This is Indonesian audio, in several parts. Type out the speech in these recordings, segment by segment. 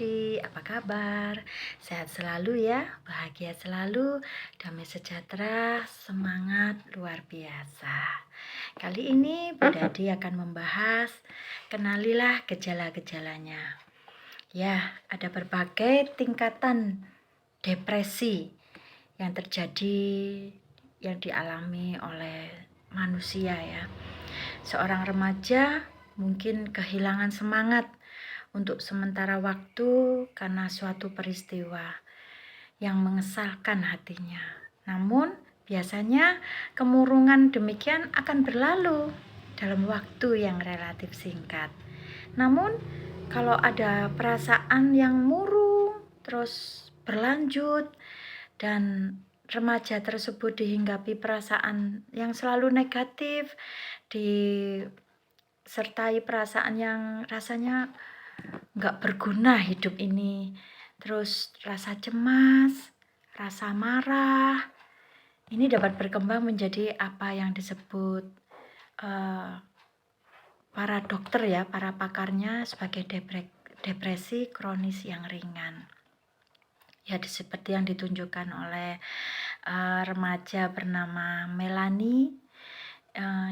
adik-adik, apa kabar? Sehat selalu ya, bahagia selalu, damai sejahtera, semangat luar biasa. Kali ini Bunda Adi akan membahas kenalilah gejala-gejalanya. Ya, ada berbagai tingkatan depresi yang terjadi, yang dialami oleh manusia ya. Seorang remaja mungkin kehilangan semangat untuk sementara waktu karena suatu peristiwa yang mengesalkan hatinya. Namun biasanya kemurungan demikian akan berlalu dalam waktu yang relatif singkat. Namun kalau ada perasaan yang murung terus berlanjut dan remaja tersebut dihinggapi perasaan yang selalu negatif, disertai perasaan yang rasanya nggak berguna hidup ini, terus rasa cemas, rasa marah, ini dapat berkembang menjadi apa yang disebut para dokter ya, para pakarnya sebagai depresi kronis yang ringan. Ya, seperti yang ditunjukkan oleh remaja bernama Melanie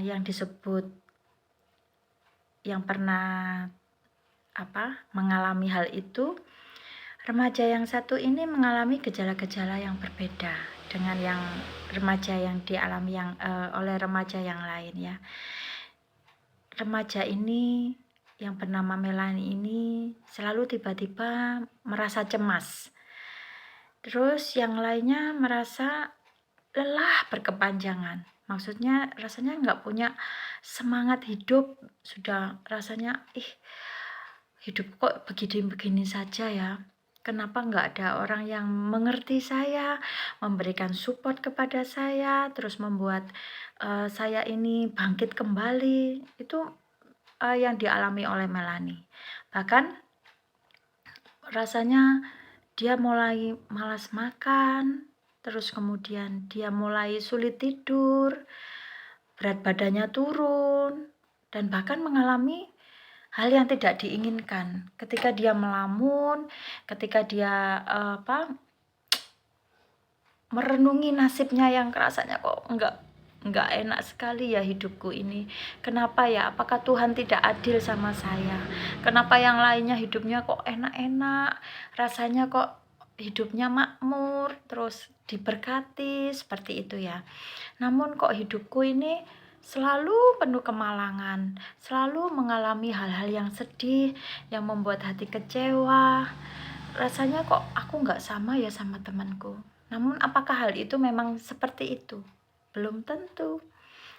yang disebut yang pernah mengalami hal itu. Remaja yang satu ini mengalami gejala-gejala yang berbeda dengan yang remaja yang dialami oleh remaja yang lain ya. Remaja ini yang bernama Melanie ini selalu tiba-tiba merasa cemas. Terus yang lainnya merasa lelah berkepanjangan. Maksudnya rasanya nggak punya semangat hidup, sudah rasanya hidup kok begini-begini saja ya. Kenapa nggak ada orang yang mengerti saya, memberikan support kepada saya, terus membuat saya ini bangkit kembali. Itu yang dialami oleh Melanie. Bahkan rasanya dia mulai malas makan, terus kemudian dia mulai sulit tidur, berat badannya turun, dan bahkan mengalami hal yang tidak diinginkan ketika dia melamun, ketika dia merenungi nasibnya yang rasanya kok enggak enak sekali ya hidupku ini. Kenapa ya? Apakah Tuhan tidak adil sama saya? Kenapa yang lainnya hidupnya kok enak-enak? Rasanya kok hidupnya makmur, terus diberkati seperti itu ya. Namun kok hidupku ini selalu penuh kemalangan, selalu mengalami hal-hal yang sedih, yang membuat hati kecewa. Rasanya kok aku nggak sama ya sama temanku. Namun apakah hal itu memang seperti itu? Belum tentu.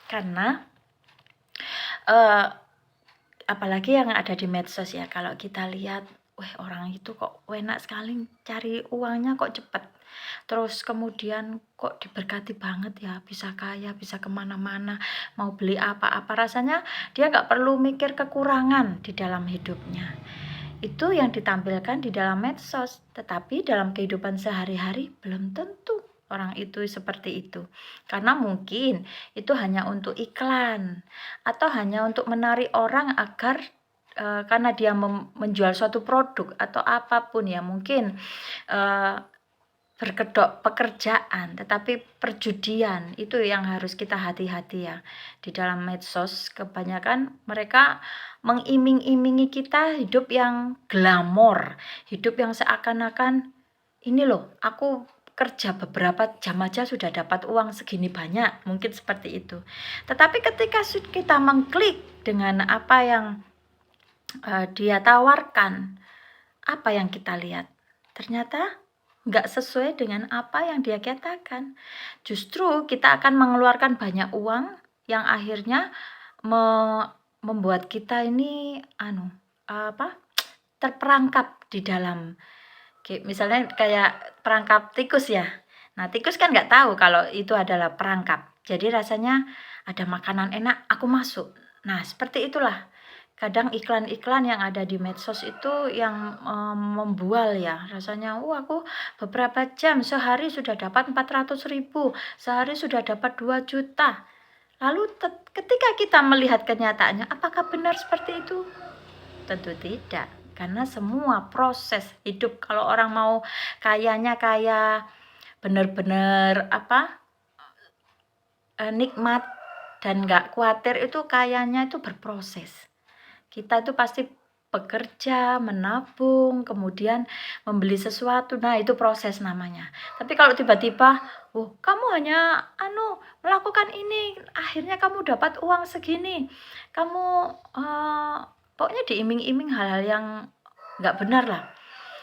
Karena apalagi yang ada di medsos ya, kalau kita lihat, orang itu kok enak sekali cari uangnya kok cepet. Terus kemudian kok diberkati banget ya, bisa kaya, bisa kemana-mana, mau beli apa-apa, rasanya dia nggak perlu mikir kekurangan di dalam hidupnya. Itu yang ditampilkan di dalam medsos, tetapi dalam kehidupan sehari-hari belum tentu orang itu seperti itu. Karena mungkin itu hanya untuk iklan, atau hanya untuk menarik orang agar karena dia menjual suatu produk atau apapun ya, mungkin berkedok pekerjaan, tetapi perjudian itu yang harus kita hati-hati ya. Di dalam medsos kebanyakan mereka mengiming-imingi kita hidup yang glamor, hidup yang seakan-akan ini loh, aku kerja beberapa jam aja sudah dapat uang segini banyak, mungkin seperti itu. Tetapi ketika kita mengklik dengan apa yang dia tawarkan, apa yang kita lihat? Ternyata nggak sesuai dengan apa yang dia katakan. Justru kita akan mengeluarkan banyak uang yang akhirnya membuat kita ini terperangkap di dalam, misalnya kayak perangkap tikus ya. Nah, tikus kan nggak tahu kalau itu adalah perangkap. Jadi rasanya ada makanan enak, aku masuk. Nah, seperti itulah. Kadang iklan-iklan yang ada di medsos itu yang membual ya. Rasanya, aku beberapa jam, sehari sudah dapat 400.000, sehari sudah dapat 2 juta. Lalu ketika kita melihat kenyataannya, apakah benar seperti itu? Tentu tidak. karena semua proses hidup. Kalau orang mau kayanya kaya bener-bener nikmat dan nggak khawatir, itu kayanya itu berproses. Kita itu pasti bekerja, menabung, kemudian membeli sesuatu. Nah, itu proses namanya. Tapi kalau tiba-tiba, oh, kamu hanya melakukan ini, akhirnya kamu dapat uang segini. Kamu pokoknya diiming-iming hal-hal yang nggak benar lah.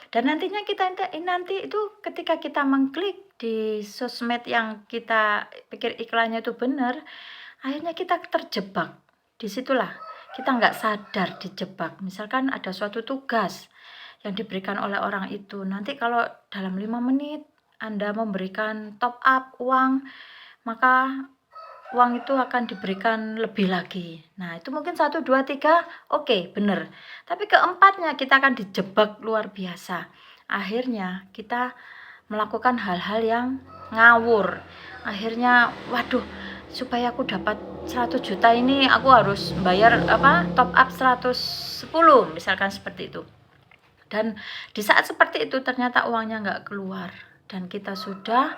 Dan nantinya nanti itu ketika kita mengklik di sosmed yang kita pikir iklannya itu benar, akhirnya kita terjebak. Disitulah kita nggak sadar dijebak. Misalkan ada suatu tugas yang diberikan oleh orang itu, nanti kalau dalam 5 menit Anda memberikan top up uang, maka uang itu akan diberikan lebih lagi. Nah, itu mungkin 1, 2, 3, oke, bener. Tapi keempatnya kita akan dijebak luar biasa. Akhirnya kita melakukan hal-hal yang ngawur. Akhirnya, waduh, supaya aku dapat 100 juta ini aku harus bayar top up 110, misalkan seperti itu. Dan di saat seperti itu ternyata uangnya nggak keluar dan kita sudah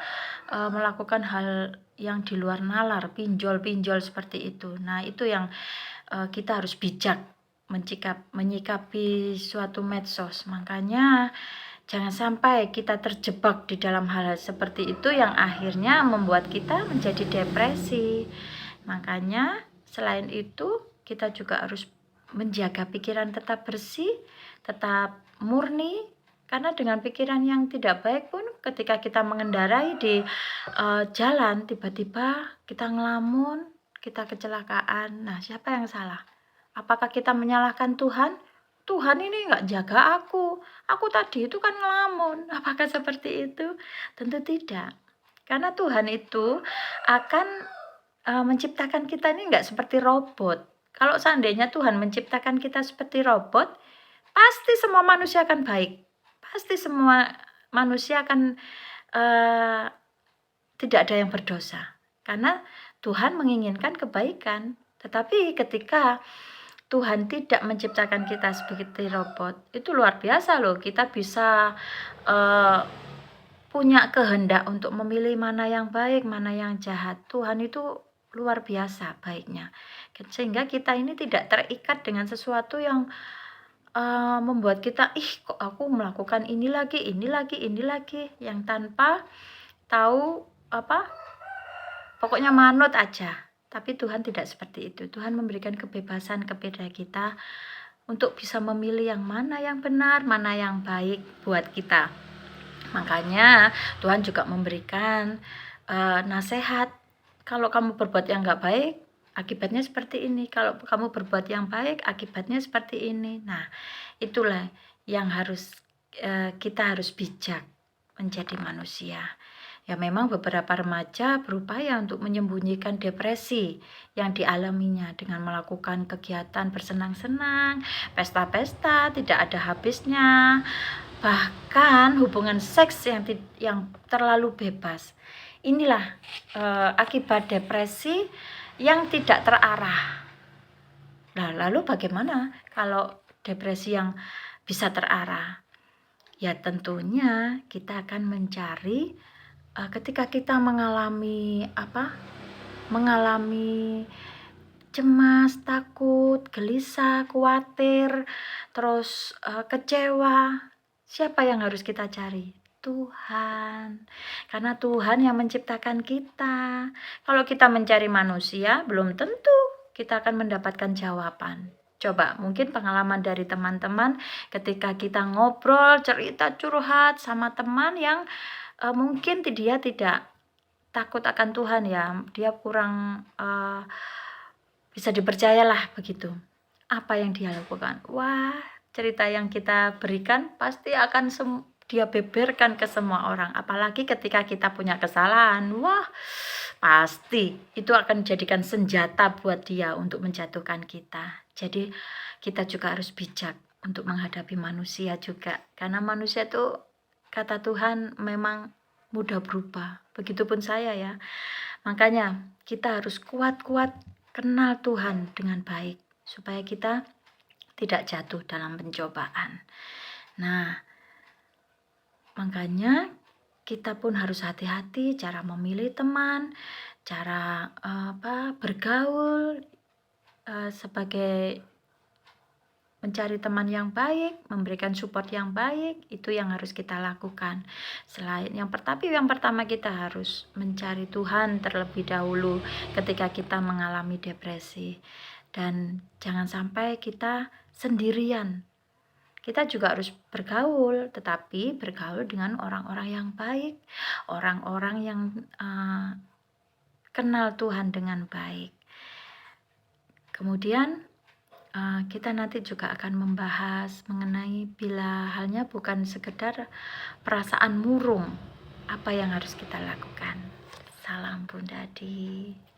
melakukan hal yang di luar nalar, pinjol seperti itu. Nah, itu yang kita harus bijak menyikapi suatu medsos. Makanya jangan sampai kita terjebak di dalam hal-hal seperti itu yang akhirnya membuat kita menjadi depresi. Makanya selain itu kita juga harus menjaga pikiran tetap bersih, tetap murni, karena dengan pikiran yang tidak baik pun ketika kita mengendarai di jalan, tiba-tiba kita ngelamun, kita kecelakaan. Nah, siapa yang salah? Apakah kita menyalahkan Tuhan? Tuhan ini nggak jaga aku tadi itu kan ngelamun. Apakah seperti itu? Tentu tidak. Karena Tuhan itu akan menciptakan kita ini nggak seperti robot. Kalau seandainya Tuhan menciptakan kita seperti robot, pasti semua manusia akan baik. Pasti semua manusia akan tidak ada yang berdosa. Karena Tuhan menginginkan kebaikan. Tetapi ketika Tuhan tidak menciptakan kita seperti robot, itu luar biasa loh. Kita bisa punya kehendak untuk memilih mana yang baik, mana yang jahat. Tuhan itu luar biasa baiknya. Sehingga kita ini tidak terikat dengan sesuatu yang membuat kita, kok aku melakukan ini lagi, yang tanpa tahu pokoknya manut aja. Tapi Tuhan tidak seperti itu. Tuhan memberikan kebebasan kepada kita untuk bisa memilih yang mana yang benar, mana yang baik buat kita. Makanya Tuhan juga memberikan nasihat. Kalau kamu berbuat yang gak baik, akibatnya seperti ini. Kalau kamu berbuat yang baik, akibatnya seperti ini. Nah, itulah yang kita harus bijak menjadi manusia. Ya, memang beberapa remaja berupaya untuk menyembunyikan depresi yang dialaminya dengan melakukan kegiatan bersenang-senang, pesta-pesta, tidak ada habisnya, bahkan hubungan seks yang terlalu bebas. Inilah akibat depresi yang tidak terarah. Nah, lalu bagaimana kalau depresi yang bisa terarah? Ya, tentunya kita akan mencari ketika kita mengalami cemas, takut, gelisah, khawatir, terus kecewa, siapa yang harus kita cari? Tuhan. Karena Tuhan yang menciptakan kita. Kalau kita mencari manusia, belum tentu kita akan mendapatkan jawaban. Coba, mungkin pengalaman dari teman-teman ketika kita ngobrol, cerita, curhat sama teman yang mungkin dia tidak takut akan Tuhan ya, dia kurang bisa dipercayalah begitu. Apa yang dia lakukan? Wah, cerita yang kita berikan pasti akan dia beberkan ke semua orang. Apalagi ketika kita punya kesalahan, wah, pasti itu akan dijadikan senjata buat dia untuk menjatuhkan kita. Jadi kita juga harus bijak untuk menghadapi manusia juga. Karena manusia itu, kata Tuhan, memang mudah berubah. Begitupun saya ya. Makanya kita harus kuat-kuat kenal Tuhan dengan baik. Supaya kita tidak jatuh dalam pencobaan. Nah, makanya kita pun harus hati-hati cara memilih teman, cara bergaul, sebagai mencari teman yang baik, memberikan support yang baik, itu yang harus kita lakukan. Selain yang pertama kita harus mencari Tuhan terlebih dahulu ketika kita mengalami depresi. Dan jangan sampai kita sendirian. Kita juga harus bergaul, tetapi bergaul dengan orang-orang yang baik, orang-orang yang kenal Tuhan dengan baik. Kemudian kita nanti juga akan membahas mengenai bila halnya bukan sekedar perasaan murung, apa yang harus kita lakukan. Salam Bunda Di.